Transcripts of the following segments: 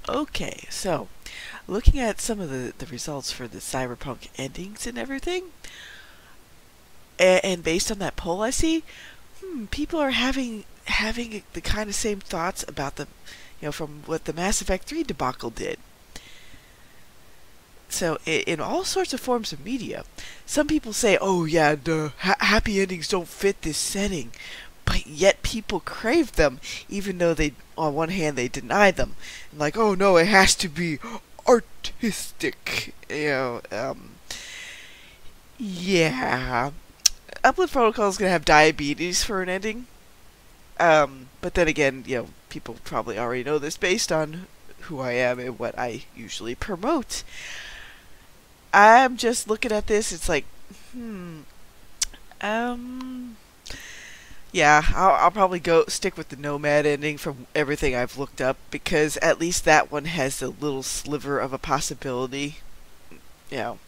Okay, so looking at some of the results for the cyberpunk endings and everything, and based on that poll I see, people are having the kind of same thoughts about the, from what the Mass Effect 3 debacle did. So in all sorts of forms of media, some people say, "Oh yeah, the happy endings don't fit this setting," but yet people crave them, even though they, on one hand, they deny them, like, "Oh no, it has to be artistic," Yeah, Uplift Protocol is gonna have diabetes for an ending. But then again, people probably already know this based on who I am and what I usually promote. I'm just looking at this. It's like, um, yeah, I'll probably go stick with the Nomad ending from everything I've looked up, because at least that one has a little sliver of a possibility. You know,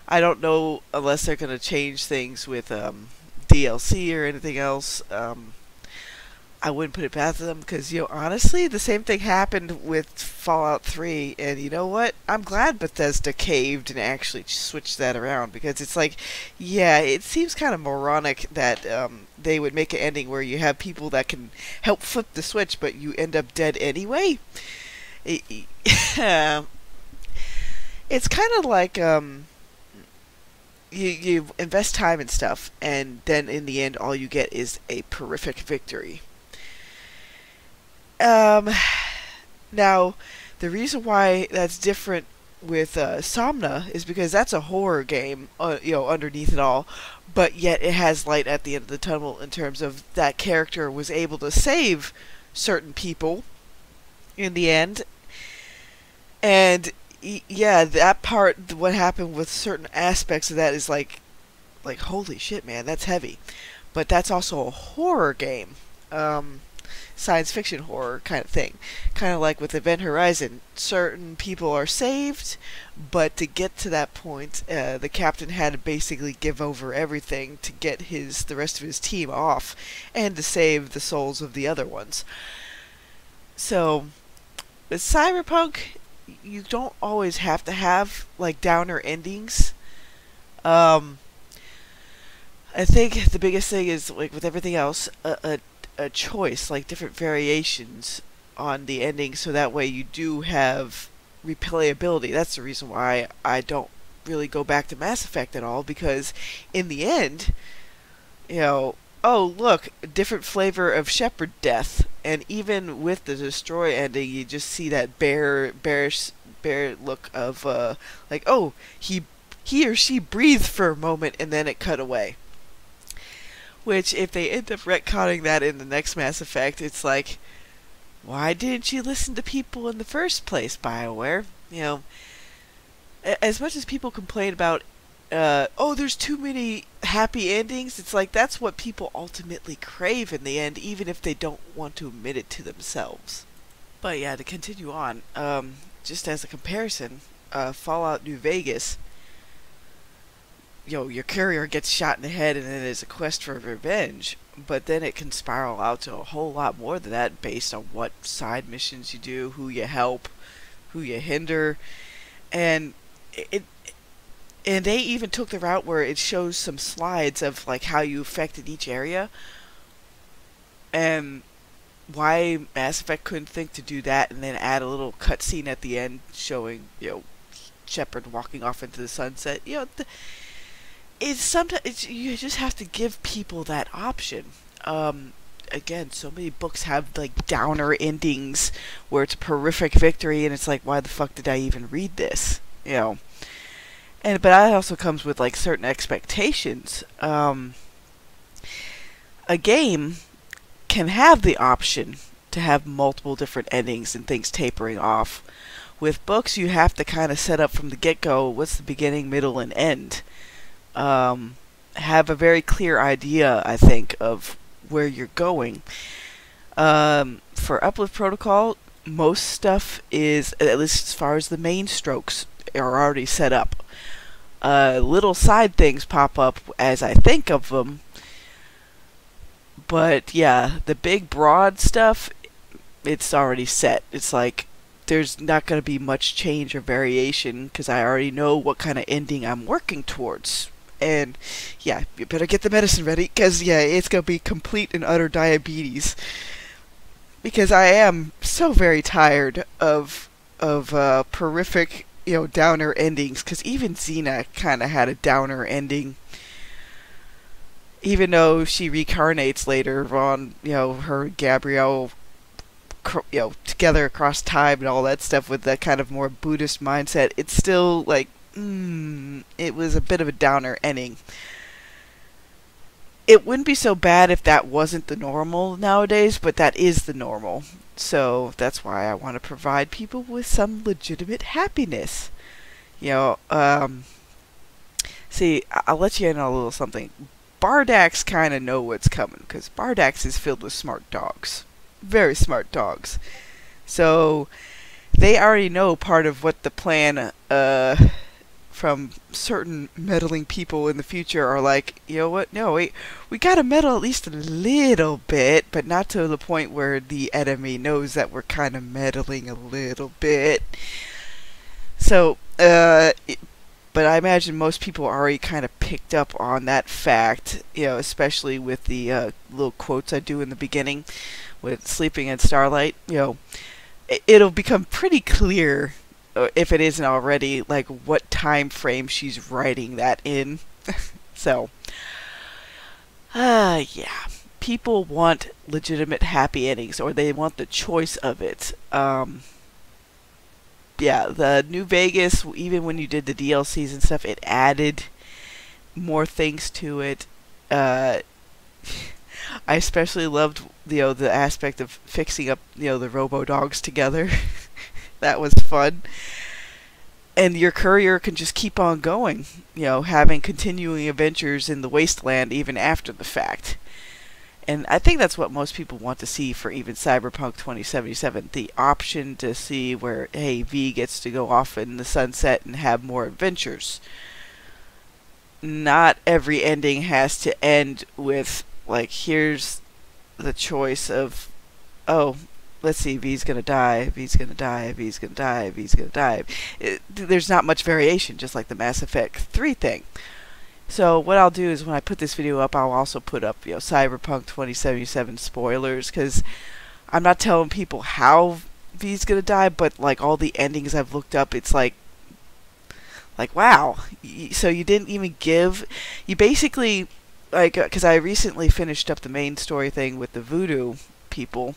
I don't know unless they're gonna change things with DLC or anything else. I wouldn't put it past them, because honestly, the same thing happened with Fallout 3, and you know what? I'm glad Bethesda caved and actually switched that around, because it's like, yeah, it seems kind of moronic that they would make an ending where you have people that can help flip the switch, but you end up dead anyway. It's kind of like you invest time and stuff, and then in the end, all you get is a horrific victory. Now, the reason why that's different with Somna is because that's a horror game, underneath it all, but yet it has light at the end of the tunnel in terms of that character was able to save certain people in the end, and yeah, that part, what happened with certain aspects of that is like holy shit, man, that's heavy. But that's also a horror game. Science fiction horror kind of thing. Kind of like with Event Horizon. Certain people are saved, but to get to that point, the captain had to basically give over everything to get the rest of his team off, and to save the souls of the other ones. So, with Cyberpunk, you don't always have to have, like, downer endings. I think the biggest thing is, like with everything else, a choice, like different variations on the ending, so that way you do have replayability. That's the reason why I don't really go back to Mass Effect at all, because in the end, oh look, different flavor of Shepard death, and even with the destroy ending, you just see that bearish look of like, oh, he or she breathed for a moment and then it cut away. Which, if they end up retconning that in the next Mass Effect, it's like, why didn't you listen to people in the first place, BioWare? As much as people complain about, oh, there's too many happy endings, it's like, that's what people ultimately crave in the end, even if they don't want to admit it to themselves. But yeah, to continue on, just as a comparison, Fallout New Vegas, your courier gets shot in the head and then there's a quest for revenge, but then it can spiral out to a whole lot more than that based on what side missions you do, who you help, who you hinder, and they even took the route where it shows some slides of like how you affected each area, and why Mass Effect couldn't think to do that and then add a little cutscene at the end showing Shepard walking off into the sunset. It's sometimes you just have to give people that option. Again, so many books have like downer endings where it's a horrific victory, and it's like, why the fuck did I even read this? And but that also comes with like certain expectations. A game can have the option to have multiple different endings and things tapering off. With books, you have to kind of set up from the get-go what's the beginning, middle, and end. Have a very clear idea, I think, of where you're going. For Uplift Protocol, most stuff is, at least as far as the main strokes, are already set up. Little side things pop up as I think of them, but yeah, the big broad stuff, it's already set. It's like, there's not going to be much change or variation because I already know what kind of ending I'm working towards. And yeah, you better get the medicine ready because yeah, it's going to be complete and utter diabetes. Because I am so very tired of horrific, downer endings. Because even Xena kind of had a downer ending, even though she reincarnates later on. Her and Gabrielle, together across time and all that stuff with that kind of more Buddhist mindset. It's still like, it was a bit of a downer ending. It wouldn't be so bad if that wasn't the normal nowadays, but that is the normal. So that's why I want to provide people with some legitimate happiness. See, I'll let you in on a little something. Bardax kind of know what's coming, because Bardax is filled with smart dogs. Very smart dogs. So they already know part of what the plan from certain meddling people in the future are like. You know what? No, we gotta meddle at least a little bit, but not to the point where the enemy knows that we're kind of meddling a little bit. So, but I imagine most people already kind of picked up on that fact, especially with the little quotes I do in the beginning with Sleeping in Starlight. It'll become pretty clear, if it isn't already, like what time frame she's writing that in. So, yeah. People want legitimate happy endings, or they want the choice of it. Yeah, the New Vegas, even when you did the DLCs and stuff, it added more things to it. I especially loved, the aspect of fixing up, the robo-dogs together. That was fun. And your courier can just keep on going, having continuing adventures in the wasteland even after the fact. And I think that's what most people want to see for even Cyberpunk 2077. The option to see where, hey, V gets to go off in the sunset and have more adventures. Not every ending has to end with, like, here's the choice of, oh, let's see, V's gonna die, V's gonna die, V's gonna die, V's gonna die. There's not much variation, just like the Mass Effect 3 thing. So what I'll do is when I put this video up, I'll also put up, Cyberpunk 2077 spoilers, because I'm not telling people how V's gonna die, but like all the endings I've looked up, it's like wow. So you didn't even you basically, like, because I recently finished up the main story thing with the voodoo people,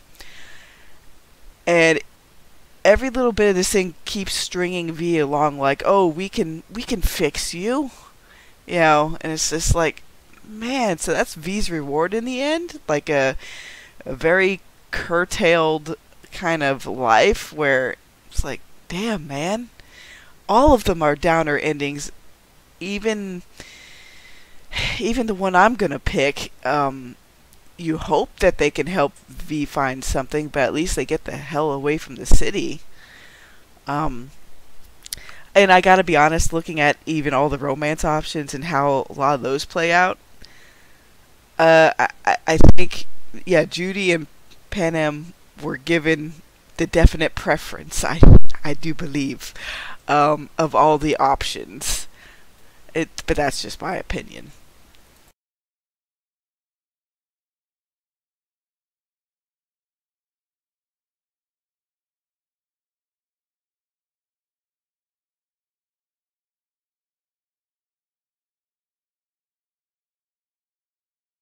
and every little bit of this thing keeps stringing V along, like, oh, we can fix you. And it's just like, man, so that's V's reward in the end? Like a very curtailed kind of life where it's like, damn, man. All of them are downer endings. Even the one I'm going to pick, you hope that they can help V find something, but at least they get the hell away from the city. And I gotta be honest, looking at even all the romance options and how a lot of those play out, I think, yeah, Judy and Panem were given the definite preference, I do believe, of all the options. But that's just my opinion.